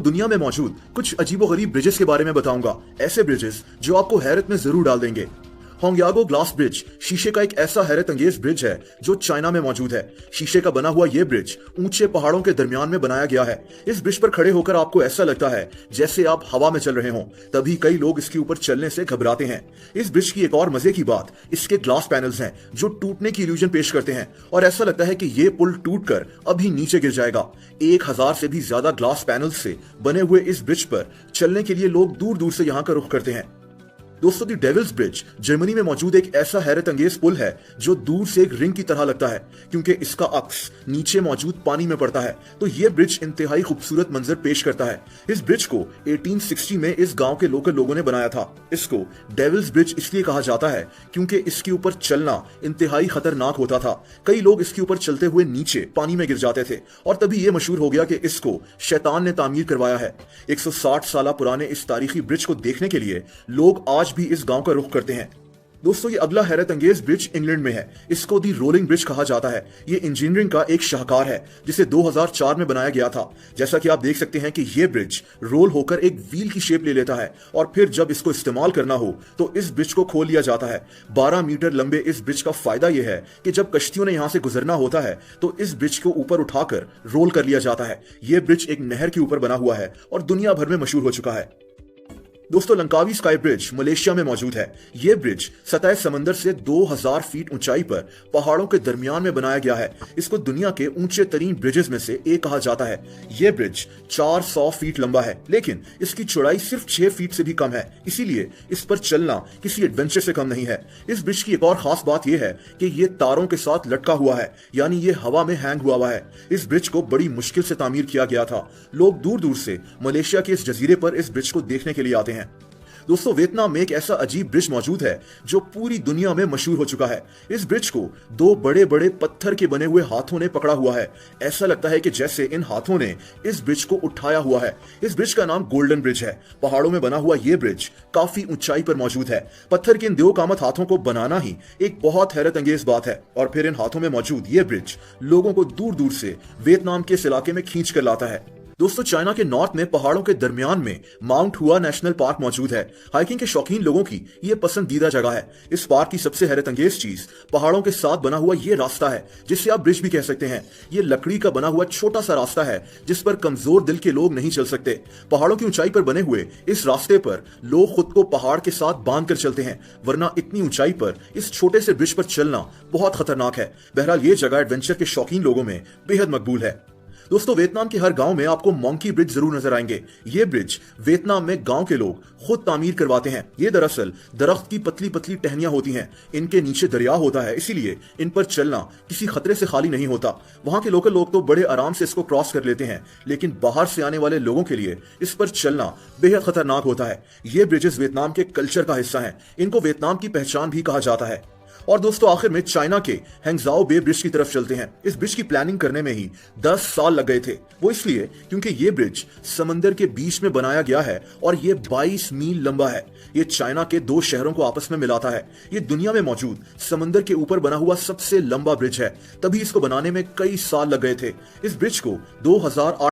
दुनिया में मौजूद कुछ अजीबोगरीब ब्रिजेस के बारे में बताऊंगा। ऐसे ब्रिजेस जो आपको हैरत में जरूर डाल देंगे। होंगयागो ग्लास ब्रिज शीशे का एक ऐसा हैरत अंगेज ब्रिज है जो चाइना में मौजूद है। शीशे का बना हुआ यह ब्रिज ऊंचे पहाड़ों के दरमियान में बनाया गया है। इस ब्रिज पर खड़े होकर आपको ऐसा लगता है जैसे आप हवा में चल रहे हों। तभी कई लोग इसके ऊपर चलने से घबराते हैं। इस ब्रिज की एक और मजे की बात इसके ग्लास पैनल्स हैं जो टूटने की इल्यूजन पेश करते हैं और ऐसा लगता है कि ये पुल टूटकर अभी नीचे गिर जाएगा। 1000 से भी ज्यादा ग्लास पैनल्स से बने हुए इस ब्रिज पर चलने के लिए लोग दूर दूर से यहाँ का रुख करते हैं। दोस्तों, दी डेविल्स ब्रिज जर्मनी में मौजूद एक ऐसा हैरत अंगेज पुल है जो दूर से एक रिंग की तरह लगता है क्योंकि इसका अक्स नीचे मौजूद पानी में पड़ता है। तो यह ब्रिज इंतहाई खूबसूरत मंजर पेश करता है। इस ब्रिज को 1860 में इस गांव के लोकल लोगों ने बनाया था। इसको डेविल्स ब्रिज इसलिए कहा जाता है क्योंकि इसके ऊपर चलना इंतहाई खतरनाक होता था। कई लोग इसके ऊपर चलते हुए नीचे पानी में गिर जाते थे और तभी यह मशहूर हो गया कि इसको शैतान ने तामीर करवाया है। 160 साल पुराने इस तारीखी ब्रिज को देखने के लिए लोग आज भी इस गांव का रुख करते हैं। दोस्तों, ये अगला हैरत अंगेज ब्रिज इंग्लैंड में है। इसको दी रोलिंग ब्रिज कहा जाता है। ये इंजीनियरिंग का एक शाहकार है जिसे 2004 में बनाया गया था। जैसा कि आप देख सकते हैं कि ये ब्रिज रोल होकर एक व्हील की शेप ले लेता है और फिर जब इसको इस्तेमाल करना हो तो इस ब्रिज को खोल लिया जाता है। 12 मीटर लंबे इस ब्रिज का फायदा यह है कि जब कश्तियों ने यहां से गुजरना होता है तो इस ब्रिज को ऊपर उठाकर रोल कर लिया जाता है। यह ब्रिज एक नहर के ऊपर बना हुआ है और दुनिया भर में मशहूर हो चुका है। दोस्तों, लंकावी स्काई ब्रिज मलेशिया में मौजूद है। यह ब्रिज सतह समंदर से 2000 फीट ऊंचाई पर पहाड़ों के दरमियान में बनाया गया है। इसको दुनिया के ऊंचे तरीन ब्रिजेस में से एक कहा जाता है। यह ब्रिज 400 फीट लंबा है लेकिन इसकी चौड़ाई सिर्फ 6 फीट से भी कम है, इसीलिए इस पर चलना किसी एडवेंचर से कम नहीं है। इस ब्रिज की एक और खास बात यह है कि यह तारों के साथ लटका हुआ है, यानी यह हवा में हैंग हुआ है। इस ब्रिज को बड़ी मुश्किल से तामीर किया गया था। लोग दूर दूर से मलेशिया के इस जजीरे पर इस ब्रिज को देखने के लिए आते हैं। दोस्तों, वियतनाम में एक ऐसा अजीब ब्रिज मौजूद है जो पूरी दुनिया में मशहूर हो चुका है। इस ब्रिज को 2 बड़े बड़े पत्थर के बने हुए हाथों ने पकड़ा हुआ है। ऐसा लगता है कि जैसे इन हाथों ने इस ब्रिज को उठाया हुआ है। इस ब्रिज का नाम गोल्डन ब्रिज है। पहाड़ों में बना हुआ यह ब्रिज काफी ऊंचाई पर मौजूद है। पत्थर के इन 2 कामत हाथों को बनाना ही एक बहुत हैरत अंगेज बात है और फिर इन हाथों में मौजूद यह ब्रिज लोगों को दूर दूर से वियतनाम के इस इलाके में खींच कर लाता है। दोस्तों, चाइना के नॉर्थ में पहाड़ों के दरमियान में माउंट हुआ नेशनल पार्क मौजूद है। हाइकिंग के शौकीन लोगों की यह पसंदीदा जगह है। इस पार्क की सबसे हैरत अंगेज चीज पहाड़ों के साथ बना हुआ यह रास्ता है जिसे आप ब्रिज भी कह सकते हैं। यह लकड़ी का बना हुआ छोटा सा रास्ता है जिस पर कमजोर दिल के लोग नहीं चल सकते। पहाड़ों की ऊंचाई पर बने हुए इस रास्ते पर लोग खुद को पहाड़ के साथ बांध कर चलते हैं, वरना इतनी ऊंचाई पर इस छोटे से ब्रिज पर चलना बहुत खतरनाक है। बहरहाल ये जगह एडवेंचर के शौकीन लोगों में बेहद मकबूल है। दोस्तों, वियतनाम के हर गांव में आपको मंकी ब्रिज जरूर नजर आएंगे। ये ब्रिज वियतनाम में गांव के लोग खुद तामीर करवाते हैं। ये दरअसल दरख्त की पतली पतली टहनियां होती हैं। इनके नीचे दरिया होता है, इसीलिए इन पर चलना किसी खतरे से खाली नहीं होता। वहां के लोकल लोग तो बड़े आराम से इसको क्रॉस कर लेते हैं, लेकिन बाहर से आने वाले लोगों के लिए इस पर चलना बेहद खतरनाक होता है। ये ब्रिजेस वियतनाम के कल्चर का हिस्सा है। इनको वियतनाम की पहचान भी कहा जाता है। और दोस्तों, आखिर में चाइना के हैंगजाओ बे ब्रिज की तरफ चलते हैं। इस ब्रिज की प्लानिंग करने में ही 10 साल लग गए थे। वो इसलिए क्योंकि ये ब्रिज समंदर के बीच में बनाया गया है और ये 22 मील लंबा है। ये चाइना के 2 शहरों को आपस में मिलाता है। ये दुनिया में मौजूद समंदर के ऊपर बना हुआ सबसे लंबा ब्रिज है। तभी इसको बनाने में कई साल लग गए थे। इस ब्रिज को 2008